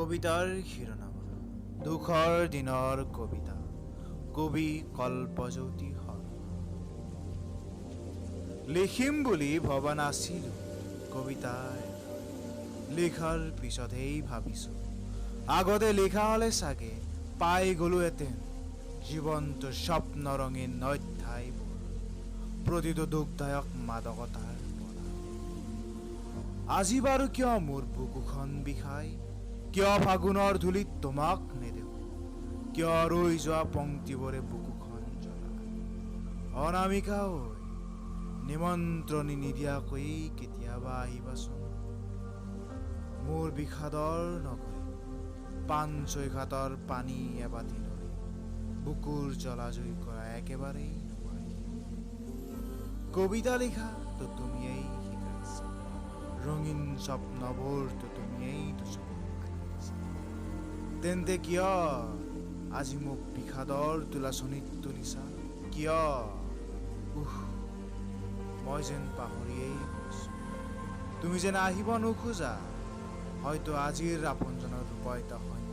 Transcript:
কবিতাৰ শিৰোনাম দুখৰ দিনৰ কবিতা কবি কল্পজ্যোতি শৰ্মা। লিখিম বুলি ভবা নাছিলো কবিতা লিখাৰ পিছতহে ভাবিছো আগতে লিখা হলে চাগে পাই গলোহেঁতেন জীৱন্ত স্বপ্ন ৰঙীন অধ্যায়বোৰ প্ৰতিটো দুখদায়ক মাদকতাৰ পৰা। আজি বাৰু কিয় মোৰ বুকুখন বিষাই, কিয় ফাগুনৰ ধূলিত তোমাক নেদেখো, কিয় ৰৈ যোৱা পংক্তিবোৰে বুকুখন জ্বলায়। অনামিকা হৈ নিমন্ত্ৰণী নিদিয়াকৈ কেতিয়াবা আহিবাচোন মোৰ বিষাদৰ নগৰী, পাঞ্চৈ ঘাটৰ পানী এবাতি নদী বুকুৰ জলাজুই কৰা একেবাৰেই নোৱাৰি। কবিতা লিখাটো তুমিয়েই শিকাইছা, ৰঙীন স্বপ্নবোৰটো তুমিয়েই তেন্তে কিয় আজি মোক বিষাদৰ তোলাচনীত তুলিছা? কিয় মই যেন পাহৰিয়েই গৈছো, তুমি যেন আহিব নোখোজা। হয়তো আজিৰ আপোনজনৰ ৰূপ এটা হয়